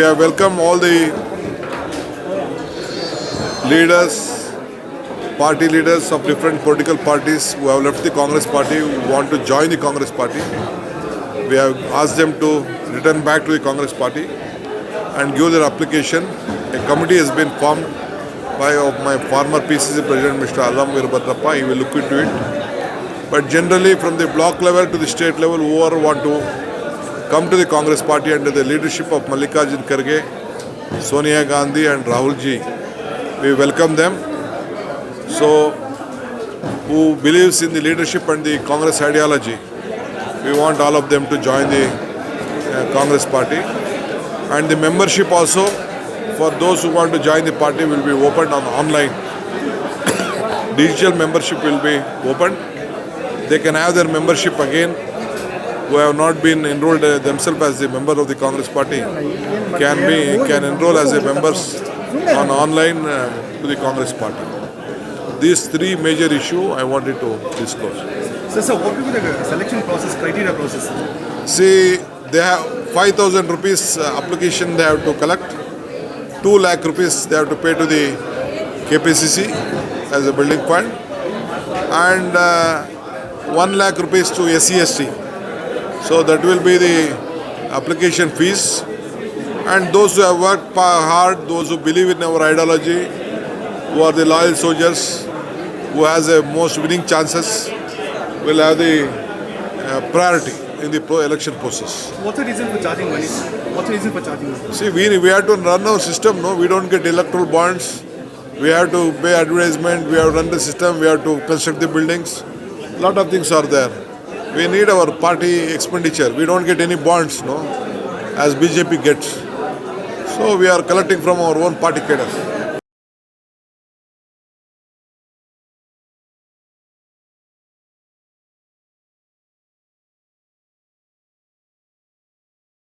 We have welcomed all the leaders, party leaders of different political parties who have left the Congress party, who want to join the Congress party. We have asked them to return back to the Congress party and give their application. A committee has been formed by my former PCC President, Mr. Allam Virabhadrappa. He will look into it. But generally, from the block level to the state level, whoever want to come to the Congress party under the leadership of Mallikarjun Kharge, Sonia Gandhi and Rahul ji, we welcome them. So, who believes in the leadership and the Congress ideology, we want all of them to join the Congress party. And the membership also, for those who want to join the party, will be opened online. Digital membership will be opened. They can have their membership again. Who have not been enrolled themselves as a member of the Congress party can enroll as a members on online to the Congress party. These three major issues I wanted to discuss. So what will be the selection process, criteria process? See, they have 5,000 rupees application they have to collect. 2 lakh rupees they have to pay to the KPCC as a building fund, and 1 lakh rupees to SC/ST. So that will be the application fees. And those who have worked hard, those who believe in our ideology, who are the loyal soldiers, who has the most winning chances, will have the priority in the election process. What's the reason for charging money? What's the reason for charging money? See, we have to run our system, no? We don't get electoral bonds. We have to pay advertisement, we have to run the system, we have to construct the buildings. A lot of things are there. We need our party expenditure. We don't get any bonds, no, as BJP gets. So we are collecting from our own party cadres.